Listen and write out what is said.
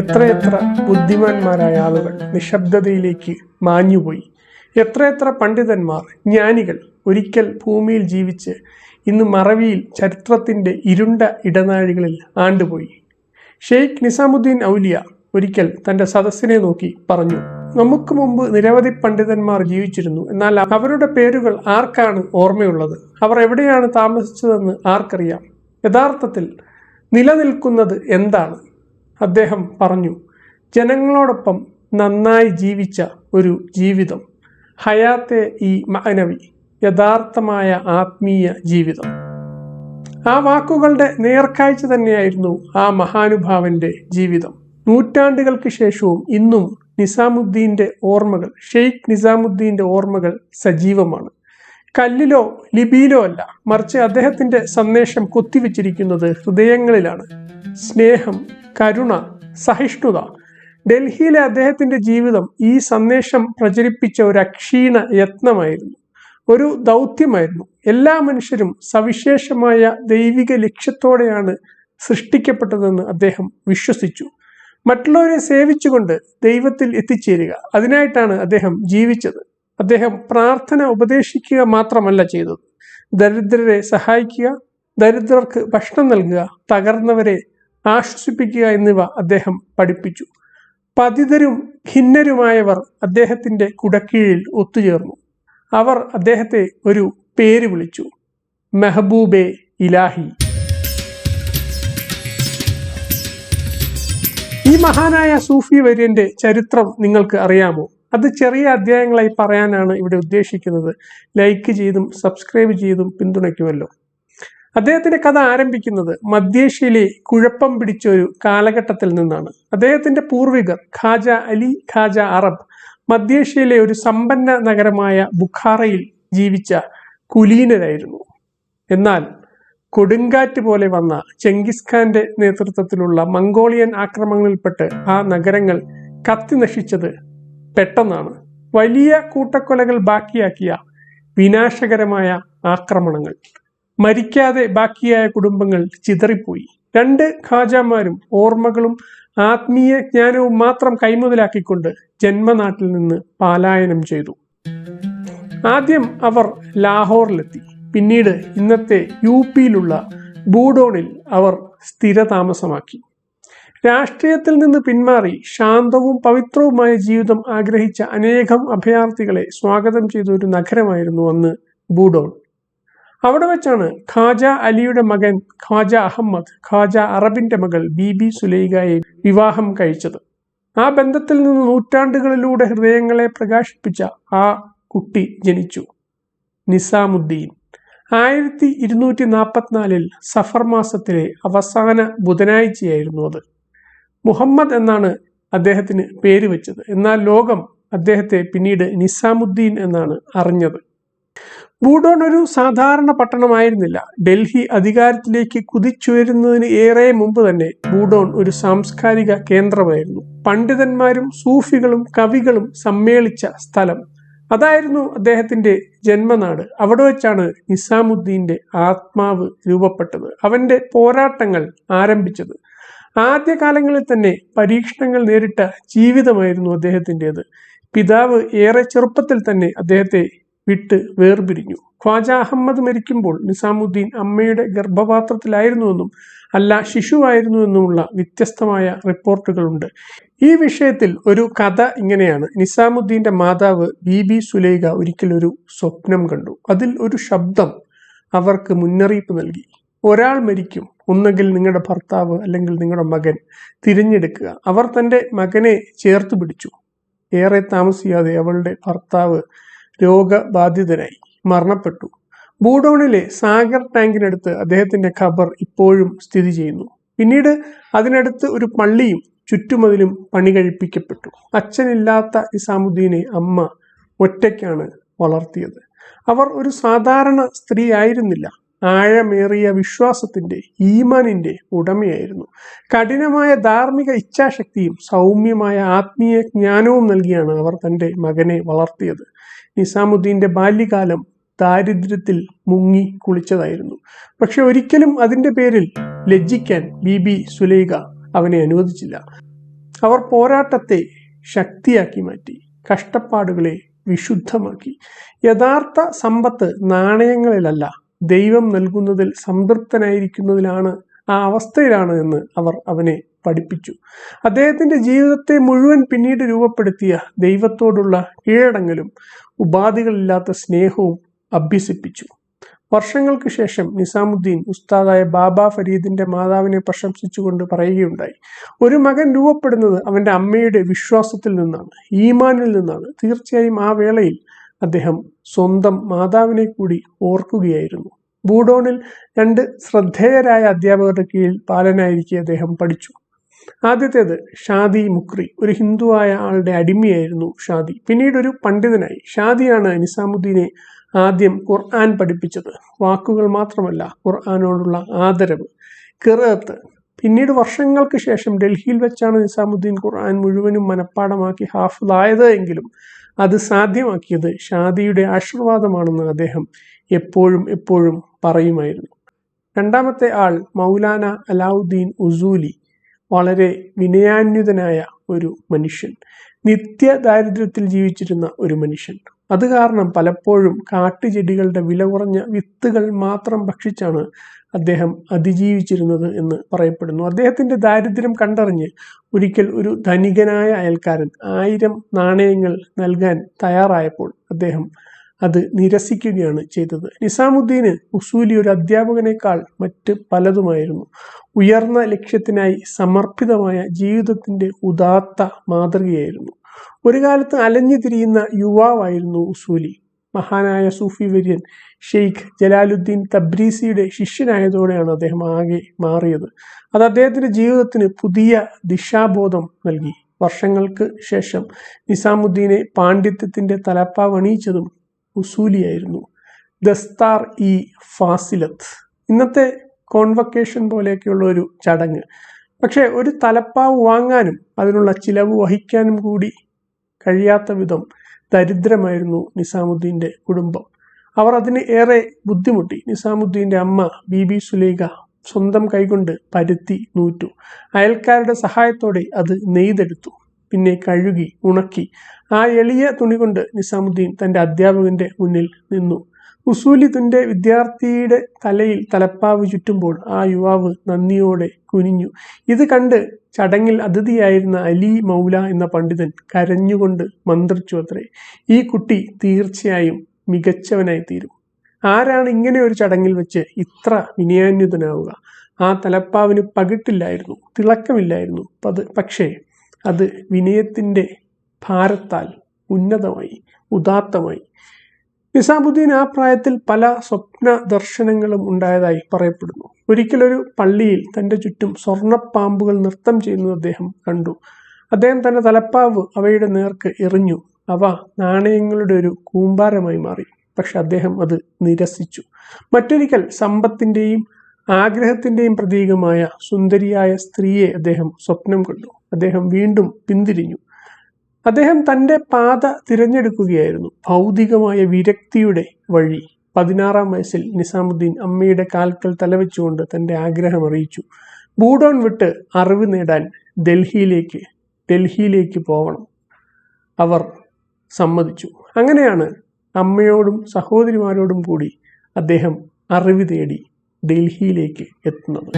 എത്രയെത്ര ബുദ്ധിമാന്മാരായ ആളുകൾ നിശബ്ദതയിലേക്ക് മാഞ്ഞുപോയി. എത്രയെത്ര പണ്ഡിതന്മാർ, ജ്ഞാനികൾ ഒരിക്കൽ ഭൂമിയിൽ ജീവിച്ച് ഇന്ന് മറവിയിൽ ചരിത്രത്തിന്റെ ഇരുണ്ട ഇടനാഴികളിൽ ആണ്ടുപോയി. ഷെയ്ഖ് നിസാമുദ്ദീൻ ഔലിയ ഒരിക്കൽ തന്റെ സദസ്സിനെ നോക്കി പറഞ്ഞു, നമുക്ക് മുമ്പ് നിരവധി പണ്ഡിതന്മാർ ജീവിച്ചിരുന്നു, എന്നാൽ അവരുടെ പേരുകൾ ആർക്കാണ് ഓർമ്മയുള്ളത്? അവർ എവിടെയാണ് താമസിച്ചതെന്ന് ആർക്കറിയാം? യഥാർത്ഥത്തിൽ നിലനിൽക്കുന്നത് എന്താണ്? അദ്ദേഹം പറഞ്ഞു, ജനങ്ങളോടൊപ്പം നന്നായി ജീവിച്ച ഒരു ജീവിതം, ഹയാത്തെ ഈ മഅനവി, യഥാർത്ഥമായ ആത്മീയ ജീവിതം. ആ വാക്കുകളുടെ നേർക്കാഴ്ച തന്നെയായിരുന്നു ആ മഹാനുഭാവന്റെ ജീവിതം. നൂറ്റാണ്ടുകൾക്ക് ശേഷവും ഇന്നും നിസാമുദ്ദീന്റെ ഓർമ്മകൾ, ഷെയ്ഖ് നിസാമുദ്ദീന്റെ ഓർമ്മകൾ സജീവമാണ്. കല്ലിലോ ലിപിയിലോ അല്ല, മറിച്ച് അദ്ദേഹത്തിന്റെ സന്ദേശം കൊത്തിവെച്ചിരിക്കുന്നത് ഹൃദയങ്ങളിലാണ്. സ്നേഹം, കരുണ, സഹിഷ്ണുത. ഡൽഹിയിലെ അദ്ദേഹത്തിന്റെ ജീവിതം ഈ സന്ദേശം പ്രചരിപ്പിച്ച ഒരു അക്ഷീണ യത്നമായിരുന്നു, ഒരു ദൗത്യമായിരുന്നു. എല്ലാ മനുഷ്യരും സവിശേഷമായ ദൈവിക ലക്ഷ്യത്തോടെയാണ് സൃഷ്ടിക്കപ്പെട്ടതെന്ന് അദ്ദേഹം വിശ്വസിച്ചു. മറ്റുള്ളവരെ സേവിച്ചുകൊണ്ട് ദൈവത്തിൽ എത്തിച്ചേരുക, അതിനായിട്ടാണ് അദ്ദേഹം ജീവിച്ചത്. അദ്ദേഹം പ്രാർത്ഥന ഉപദേശിക്കുക മാത്രമല്ല ചെയ്തത്, ദരിദ്രരെ സഹായിക്കുക, ദരിദ്രർക്ക് ഭക്ഷണം നൽകുക, തകർന്നവരെ ആശ്വസിപ്പിക്കുക എന്നിവ അദ്ദേഹം പഠിപ്പിച്ചു. പതിതരും ഖിന്നരുമായവർ അദ്ദേഹത്തിന്റെ കുടക്കീഴിൽ ഒത്തുചേർന്നു. അവർ അദ്ദേഹത്തെ ഒരു പേര് വിളിച്ചു, മെഹബൂബെ ഇലാഹി. ഈ മഹാനായ സൂഫി വര്യന്റെ ചരിത്രം നിങ്ങൾക്ക് അറിയാമോ? അത് ചെറിയ അധ്യായങ്ങളായി പറയാനാണ് ഇവിടെ ഉദ്ദേശിക്കുന്നത്. ലൈക്ക് ചെയ്തും സബ്സ്ക്രൈബ് ചെയ്തും പിന്തുണയ്ക്കുമല്ലോ. അദ്ദേഹത്തിന്റെ കഥ ആരംഭിക്കുന്നത് മധ്യേഷ്യയിലെ കുഴപ്പം പിടിച്ച ഒരു കാലഘട്ടത്തിൽ നിന്നാണ്. അദ്ദേഹത്തിന്റെ പൂർവികർ ഖാജ അലി, ഖാജ അറബ് മധ്യേഷ്യയിലെ ഒരു സമ്പന്ന നഗരമായ ബുഖാറയിൽ ജീവിച്ച കുലീനരായിരുന്നു. എന്നാൽ കൊടുങ്കാറ്റ് പോലെ വന്ന ചെങ്കിസ് ഖാന്റെ നേതൃത്വത്തിലുള്ള മംഗോളിയൻ ആക്രമണങ്ങളിൽപ്പെട്ട് ആ നഗരങ്ങൾ കത്തി നശിച്ചത് പെട്ടെന്നാണ്. വലിയ കൂട്ടക്കൊലകൾ ബാക്കിയാക്കിയ വിനാശകരമായ ആക്രമണങ്ങൾ. മരിക്കാതെ ബാക്കിയായ കുടുംബങ്ങൾ ചിതറിപ്പോയി. 2 ഖാജാമാരും ഓർമ്മകളും ആത്മീയ ജ്ഞാനവും മാത്രം കൈമുതലാക്കിക്കൊണ്ട് ജന്മനാട്ടിൽ നിന്ന് പലായനം ചെയ്തു. ആദ്യം അവർ ലാഹോറിലെത്തി. പിന്നീട് ഇന്നത്തെ യുപിയിലുള്ള ബൂഡോണിൽ അവർ സ്ഥിരതാമസമാക്കി. രാഷ്ട്രീയത്തിൽ നിന്ന് പിന്മാറി ശാന്തവും പവിത്രവുമായ ജീവിതം ആഗ്രഹിച്ച അനേകം അഭയാർത്ഥികളെ സ്വാഗതം ചെയ്ത ഒരു നഗരമായിരുന്നു അന്ന് ബൂഡോൺ. അവിടെ വെച്ചാണ് ഖാജ അലിയുടെ മകൻ ഖാജ അഹമ്മദ് ഖാജ അറബിന്റെ മകൾ ബീബി സുലൈഖയെ വിവാഹം കഴിച്ചത്. ആ ബന്ധത്തിൽ നിന്ന് നൂറ്റാണ്ടുകളിലൂടെ ഹൃദയങ്ങളെ പ്രകാശിപ്പിച്ച ആ കുട്ടി ജനിച്ചു, നിസാമുദ്ദീൻ. 1244 സഫർ മാസത്തിലെ അവസാന ബുധനാഴ്ചയായിരുന്നു അത്. മുഹമ്മദ് എന്നാണ് അദ്ദേഹത്തിന് പേര് വെച്ചത്. എന്നാൽ ലോകം അദ്ദേഹത്തെ പിന്നീട് നിസാമുദ്ദീൻ എന്നാണ് അറിഞ്ഞത്. ബൂഡോൺ ഒരു സാധാരണ പട്ടണമായിരുന്നില്ല. ഡൽഹി അധികാരത്തിലേക്ക് കുതിച്ചുയരുന്നതിന് ഏറെ മുമ്പ് തന്നെ ബൂഡോൺ ഒരു സാംസ്കാരിക കേന്ദ്രമായിരുന്നു. പണ്ഡിതന്മാരും സൂഫികളും കവികളും സമ്മേളിച്ച സ്ഥലം. അതായിരുന്നു അദ്ദേഹത്തിന്റെ ജന്മനാട്. അവിടെ വെച്ചാണ് നിസാമുദ്ദീന്റെ ആത്മാവ് രൂപപ്പെട്ടത്, അവന്റെ പോരാട്ടങ്ങൾ ആരംഭിച്ചത്. ആദ്യകാലങ്ങളിൽ തന്നെ പരീക്ഷണങ്ങൾ നേരിട്ട ജീവിതമായിരുന്നു അദ്ദേഹത്തിൻ്റെത്. പിതാവ് ഏറെ ചെറുപ്പത്തിൽ തന്നെ അദ്ദേഹത്തെ വിട്ട് വേർപിരിഞ്ഞു. ഖ്വാജ അഹമ്മദ് മരിക്കുമ്പോൾ നിസാമുദ്ദീൻ അമ്മയുടെ ഗർഭപാത്രത്തിലായിരുന്നുവെന്നും അല്ല ശിശുവായിരുന്നുവെന്നുമുള്ള വ്യത്യസ്തമായ റിപ്പോർട്ടുകളുണ്ട്. ഈ വിഷയത്തിൽ ഒരു കഥ ഇങ്ങനെയാണ്. നിസാമുദ്ദീന്റെ മാതാവ് ബീബി സുലൈഖ ഒരിക്കൽ ഒരു സ്വപ്നം കണ്ടു. അതിൽ ഒരു ശബ്ദം അവർക്ക് മുന്നറിയിപ്പ് നൽകി, ഒരാൾ മരിക്കും, ഒന്നെങ്കിൽ നിങ്ങളുടെ ഭർത്താവ് അല്ലെങ്കിൽ നിങ്ങളുടെ മകൻ, തിരഞ്ഞെടുക്കുക. അവർ തൻ്റെ മകനെ ചേർത്ത് പിടിച്ചു. ഏറെ താമസിയാതെ അവളുടെ ഭർത്താവ് രോഗബാധിതനായി മരണപ്പെട്ടു. ബൂഡോണിലെ സാഗർ ടാങ്കിനടുത്ത് അദ്ദേഹത്തിന്റെ ഖബർ ഇപ്പോഴും സ്ഥിതി ചെയ്യുന്നു. പിന്നീട് അതിനടുത്ത് ഒരു പള്ളിയും ചുറ്റുമതിലും പണി കഴിപ്പിക്കപ്പെട്ടു. അച്ഛനില്ലാത്ത നിസാമുദ്ദീനെ അമ്മ ഒറ്റയ്ക്കാണ് വളർത്തിയത്. അവർ ഒരു സാധാരണ സ്ത്രീ ആയിരുന്നില്ല. ആഴമേറിയ വിശ്വാസത്തിന്റെ, ഈമാനിന്റെ ഉടമയായിരുന്നു. കഠിനമായ ധാർമ്മിക ഇച്ഛാശക്തിയും സൗമ്യമായ ആത്മീയ ജ്ഞാനവും നൽകിയാണ് അവർ തൻ്റെ മകനെ വളർത്തിയത്. നിസാമുദ്ദീന്റെ ബാല്യകാലം ദാരിദ്ര്യത്തിൽ മുങ്ങി കുളിച്ചതായിരുന്നു. പക്ഷെ ഒരിക്കലും അതിൻ്റെ പേരിൽ ലജ്ജിക്കാൻ ബീബി സുലൈഖ അവനെ അനുവദിച്ചില്ല. അവർ പോരാട്ടത്തെ ശക്തിയാക്കി മാറ്റി, കഷ്ടപ്പാടുകളെ വിശുദ്ധമാക്കി. യഥാർത്ഥ സമ്പത്ത് നാണയങ്ങളിലല്ല, ദൈവം നൽകുന്നതിൽ സംതൃപ്തനായിരിക്കുന്നതിലാണ്, ആ അവസ്ഥയിലാണ് എന്ന് അവർ അവനെ പഠിപ്പിച്ചു. അദ്ദേഹത്തിന്റെ ജീവിതത്തെ മുഴുവൻ പിന്നീട് രൂപപ്പെടുത്തിയ ദൈവത്തോടുള്ള കീഴടങ്ങലും ഉപാധികളില്ലാത്ത സ്നേഹവും അഭ്യസിപ്പിച്ചു. വർഷങ്ങൾക്ക് ശേഷം നിസാമുദ്ദീൻ ഉസ്താദായ ബാബ ഫരീദിന്റെ മാതാവിനെ പ്രശംസിച്ചുകൊണ്ട് പറയുകയുണ്ടായി, ഒരു മകൻ രൂപപ്പെടുന്നത് അവന്റെ അമ്മയുടെ വിശ്വാസത്തിൽ നിന്നാണ്, ഈമാനിൽ നിന്നാണ്. തീർച്ചയായും ആ വേളയിൽ അദ്ദേഹം സ്വന്തം മാതാവിനെ കൂടി ഓർക്കുകയായിരുന്നു. ബൂഡോണിൽ 2 ശ്രദ്ധേയരായ അധ്യാപകരുടെ കീഴിൽ ബാലനായിരിക്കെ അദ്ദേഹം പഠിച്ചു. ആദ്യത്തേത് ഷാദി മുക്രി, ഒരു ഹിന്ദുവായ ആളുടെ അടിമയായിരുന്നു ഷാദി. പിന്നീട് ഒരു പണ്ഡിതനായി. ഷാദിയാണ് നിസാമുദ്ദീനെ ആദ്യം ഖുർആൻ പഠിപ്പിച്ചത്. വാക്കുകൾ മാത്രമല്ല, ഖുർആനോടുള്ള ആദരവ്, ഖിറാഅത്ത്. പിന്നീട് വർഷങ്ങൾക്ക് ശേഷം ഡൽഹിയിൽ വെച്ചാണ് നിസാമുദ്ദീൻ ഖുർആൻ മുഴുവനും മനഃപ്പാടമാക്കി ഹാഫിളായത് എങ്കിലും അത് സാധ്യമാക്കിയത് ഷാദിയുടെ ആശീർവാദമാണെന്ന് അദ്ദേഹം എപ്പോഴും പറയുമായിരുന്നു. രണ്ടാമത്തെ ആൾ മൗലാന അലാവുദ്ദീൻ ഉസൂലി, വളരെ വിനയാന്വിതനായ ഒരു മനുഷ്യൻ, നിത്യ ദാരിദ്ര്യത്തിൽ ജീവിച്ചിരുന്ന ഒരു മനുഷ്യൻ. അത് കാരണം പലപ്പോഴും കാട്ടുചെടികളുടെ വില കുറഞ്ഞ വിത്തുകൾ മാത്രം ഭക്ഷിച്ചാണ് അദ്ദേഹം അതിജീവിച്ചിരുന്നത് എന്ന് പറയപ്പെടുന്നു. അദ്ദേഹത്തിന്റെ ദാരിദ്ര്യം കണ്ടറിഞ്ഞ് ഒരിക്കൽ ഒരു ധനികനായ അയൽക്കാരൻ 1000 നാണയങ്ങൾ നൽകാൻ തയ്യാറായപ്പോൾ അദ്ദേഹം അത് നിരസിക്കുകയാണ് ചെയ്തത്. നിസാമുദ്ദീന് ഉസൂലി ഒരു അധ്യാപകനേക്കാൾ മറ്റ് പലതുമായിരുന്നു. ഉയർന്ന ലക്ഷ്യത്തിനായി സമർപ്പിതമായ ജീവിതത്തിന്റെ ഉദാത്ത മാതൃകയായിരുന്നു. ഒരു കാലത്ത് അലഞ്ഞു തിരിയുന്ന യുവാവായിരുന്നു ഉസൂലി. മഹാനായ സൂഫി വര്യൻ ഷെയ്ഖ് ജലാലുദ്ദീൻ തബ്രീസിയുടെ ശിഷ്യനായതോടെയാണ് അദ്ദേഹം ആകെ മാറിയത്. അത് അദ്ദേഹത്തിന്റെ ജീവിതത്തിന് പുതിയ ദിശാബോധം നൽകി. വർഷങ്ങൾക്ക് ശേഷം നിസാമുദ്ദീനെ പാണ്ഡിത്യത്തിന്റെ തലപ്പാവ് അണിയിച്ചതും ഉസൂലിയായിരുന്നു. ദസ്താർ ഇ ഫാസിലത്ത്, ഇന്നത്തെ കോൺവക്കേഷൻ പോലെയൊക്കെയുള്ള ഒരു ചടങ്ങ്. പക്ഷെ ഒരു തലപ്പാവ് വാങ്ങാനും അതിനുള്ള ചിലവ് വഹിക്കാനും കൂടി കഴിയാത്ത വിധം ദരിദ്രമായിരുന്നു നിസാമുദ്ദീന്റെ കുടുംബം. അവർ അതിന് ഏറെ ബുദ്ധിമുട്ടി. നിസാമുദ്ദീന്റെ അമ്മ ബീബി സുലൈഖ സ്വന്തം കൈകൊണ്ട് പരുത്തി നൂറ്റു. അയൽക്കാരുടെ സഹായത്തോടെ അത് നെയ്തെടുത്തു. പിന്നെ കഴുകി ഉണക്കി ആ എളിയ തുണി കൊണ്ട് നിസാമുദ്ദീൻ തന്റെ അധ്യാപകന്റെ മുന്നിൽ നിന്നു. ഉസൂലി തന്റെ വിദ്യാർത്ഥിയുടെ തലയിൽ തലപ്പാവ് ചുറ്റുമ്പോൾ ആ യുവാവ് നന്ദിയോടെ കുനിഞ്ഞു. ഇത് കണ്ട് ചടങ്ങിൽ അതിഥിയായിരുന്ന അലി മൗല എന്ന പണ്ഡിതൻ കരഞ്ഞുകൊണ്ട് മന്ത്രിച്ചു അത്രേ, ഈ കുട്ടി തീർച്ചയായും മികച്ചവനായി തീരും. ആരാണ് ഇങ്ങനെ ഒരു ചടങ്ങിൽ വെച്ച് ഇത്ര വിനയാന്വിതനാവുക? ആ തലപ്പാവിന് പകിട്ടില്ലായിരുന്നു, തിളക്കമില്ലായിരുന്നു. പക്ഷേ അത് വിനയത്തിന്റെ ഭാരത്താൽ ഉന്നതമായി, ഉദാത്തമായി. നിസാമുദ്ദീൻ ആ പ്രായത്തിൽ പല സ്വപ്ന ദർശനങ്ങളും ഉണ്ടായതായി പറയപ്പെടുന്നു. ഒരിക്കലൊരു പള്ളിയിൽ തന്റെ ചുറ്റും സ്വർണ്ണപ്പാമ്പുകൾ നൃത്തം ചെയ്യുന്നത് അദ്ദേഹം കണ്ടു. അദ്ദേഹം തന്റെ തലപ്പാവ് അവയുടെ നേർക്ക് എറിഞ്ഞു. അവ നാണയങ്ങളുടെ ഒരു കൂമ്പാരമായി മാറി. പക്ഷെ അദ്ദേഹം അത് നിരസിച്ചു. മറ്റൊരിക്കൽ സമ്പത്തിന്റെയും ആഗ്രഹത്തിന്റെയും പ്രതീകമായ സുന്ദരിയായ സ്ത്രീയെ അദ്ദേഹം സ്വപ്നം കണ്ടു. അദ്ദേഹം വീണ്ടും പിന്തിരിഞ്ഞു. അദ്ദേഹം തന്റെ പാത തിരഞ്ഞെടുക്കുകയായിരുന്നു, ഭൗതികമായ വിരക്തിയുടെ വഴി. 16-ാം വയസ്സിൽ നിസാമുദ്ദീൻ അമ്മയുടെ കാൽക്കൽ തലവെച്ചുകൊണ്ട് തന്റെ ആഗ്രഹം അറിയിച്ചു. ബൂഡോൺ വിട്ട് അറിവ് നേടാൻ ഡൽഹിയിലേക്ക് പോകണം. അവർ സമ്മതിച്ചു. അങ്ങനെയാണ് അമ്മയോടും സഹോദരിമാരോടും കൂടി അദ്ദേഹം അറിവ് തേടി ഡൽഹിയിലേക്ക് എത്തുന്നത്.